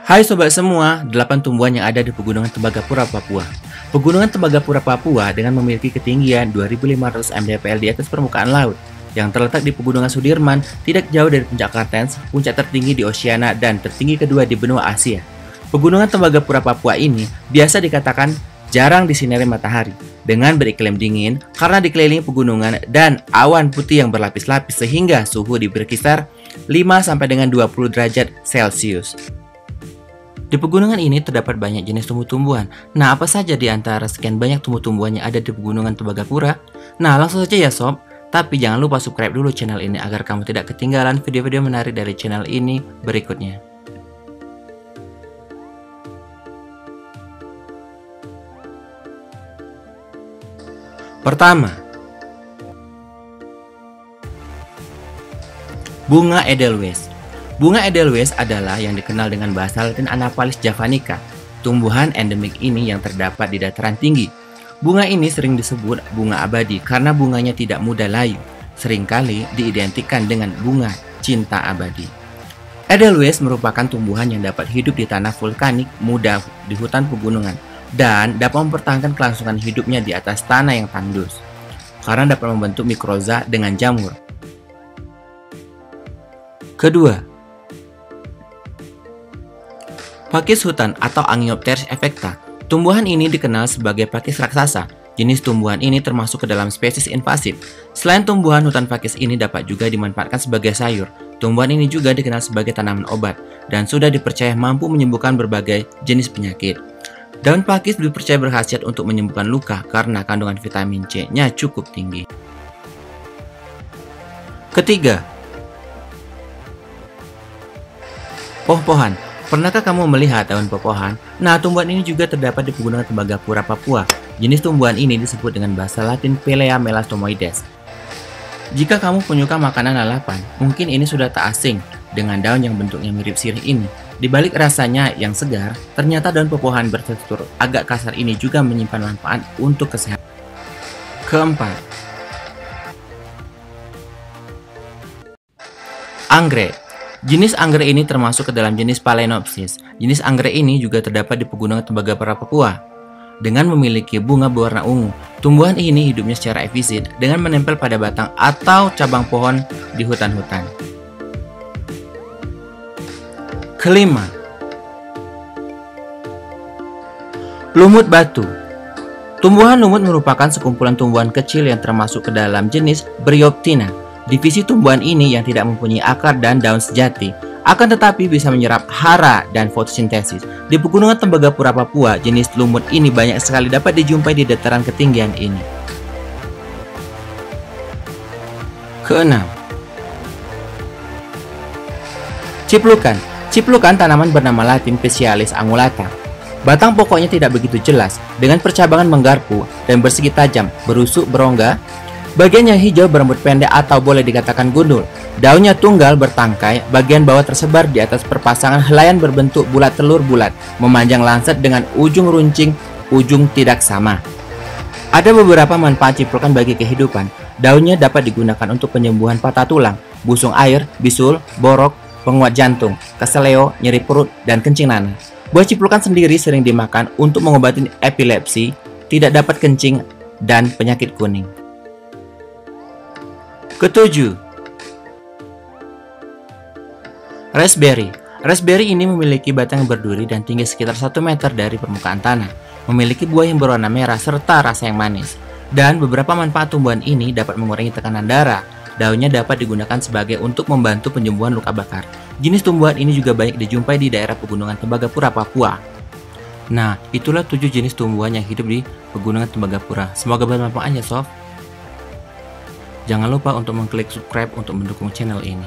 Hai sobat semua, 8 tumbuhan yang ada di Pegunungan Tembagapura, Papua. Pegunungan Tembagapura, Papua dengan memiliki ketinggian 2.500 mdpl di atas permukaan laut, yang terletak di Pegunungan Sudirman, tidak jauh dari puncak Kartens, puncak tertinggi di Oceania dan tertinggi kedua di benua Asia. Pegunungan Tembagapura, Papua ini biasa dikatakan jarang disinari matahari, dengan beriklim dingin karena dikelilingi pegunungan dan awan putih yang berlapis-lapis sehingga suhu berkisar 5 sampai dengan 20 derajat Celcius. Di pegunungan ini terdapat banyak jenis tumbuh-tumbuhan. Nah, apa saja di antara sekian banyak tumbuh-tumbuhan yang ada di Pegunungan Tembagapura? Nah, langsung saja ya sob. Tapi jangan lupa subscribe dulu channel ini agar kamu tidak ketinggalan video-video menarik dari channel ini berikutnya. Pertama, bunga Edelweiss. Bunga Edelweiss adalah yang dikenal dengan bahasa Latin Anaphalis javanica, tumbuhan endemik ini yang terdapat di dataran tinggi. Bunga ini sering disebut bunga abadi karena bunganya tidak mudah layu, seringkali diidentikan dengan bunga cinta abadi. Edelweiss merupakan tumbuhan yang dapat hidup di tanah vulkanik muda di hutan pegunungan dan dapat mempertahankan kelangsungan hidupnya di atas tanah yang tandus karena dapat membentuk mikroza dengan jamur. Kedua, pakis hutan atau Angiopteris effecta. Tumbuhan ini dikenal sebagai pakis raksasa. Jenis tumbuhan ini termasuk ke dalam spesies invasif. Selain tumbuhan, hutan pakis ini dapat juga dimanfaatkan sebagai sayur. Tumbuhan ini juga dikenal sebagai tanaman obat dan sudah dipercaya mampu menyembuhkan berbagai jenis penyakit. Daun pakis dipercaya berkhasiat untuk menyembuhkan luka karena kandungan vitamin C-nya cukup tinggi. Ketiga, pohon-pohon. Pernahkah kamu melihat daun pepohan? Nah, tumbuhan ini juga terdapat di Pegunungan Tembagapura, Papua. Jenis tumbuhan ini disebut dengan bahasa Latin Pelea melastomoides. Jika kamu penyuka makanan lalapan, mungkin ini sudah tak asing dengan daun yang bentuknya mirip sirih ini. Di balik rasanya yang segar, ternyata daun pepohan bertekstur agak kasar ini juga menyimpan manfaat untuk kesehatan. Keempat, anggrek. Jenis anggrek ini termasuk ke dalam jenis Phalaenopsis. Jenis anggrek ini juga terdapat di Pegunungan Tembagapura, Papua. Dengan memiliki bunga berwarna ungu, tumbuhan ini hidupnya secara efisien dengan menempel pada batang atau cabang pohon di hutan-hutan. Kelima, lumut batu. Tumbuhan lumut merupakan sekumpulan tumbuhan kecil yang termasuk ke dalam jenis Bryophyina. Divisi tumbuhan ini yang tidak mempunyai akar dan daun sejati, akan tetapi bisa menyerap hara dan fotosintesis. Di Pegunungan Tembagapura, Papua, jenis lumut ini banyak sekali dapat dijumpai di dataran ketinggian ini. Keenam, ciplukan. Ciplukan tanaman bernama Latin Pecialis angulata. Batang pokoknya tidak begitu jelas, dengan percabangan menggarpu dan bersegi tajam, berusuk berongga. Bagian yang hijau berambut pendek atau boleh dikatakan gundul. Daunnya tunggal bertangkai, bagian bawah tersebar di atas perpasangan helaian berbentuk bulat telur bulat, memanjang lancet dengan ujung runcing, ujung tidak sama. Ada beberapa manfaat ciplukan bagi kehidupan. Daunnya dapat digunakan untuk penyembuhan patah tulang, busung air, bisul, borok, penguat jantung, keseleo, nyeri perut, dan kencing nanah. Buah ciplukan sendiri sering dimakan untuk mengobati epilepsi, tidak dapat kencing, dan penyakit kuning. Ketujuh, raspberry. Raspberry ini memiliki batang yang berduri dan tinggi sekitar 1 meter dari permukaan tanah. Memiliki buah yang berwarna merah serta rasa yang manis. Dan beberapa manfaat tumbuhan ini dapat mengurangi tekanan darah. Daunnya dapat digunakan sebagai untuk membantu penyembuhan luka bakar. Jenis tumbuhan ini juga banyak dijumpai di daerah Pegunungan Tembagapura, Papua. Nah, itulah 7 jenis tumbuhan yang hidup di Pegunungan Tembagapura. Semoga bermanfaat ya sob. Jangan lupa untuk mengklik subscribe untuk mendukung channel ini.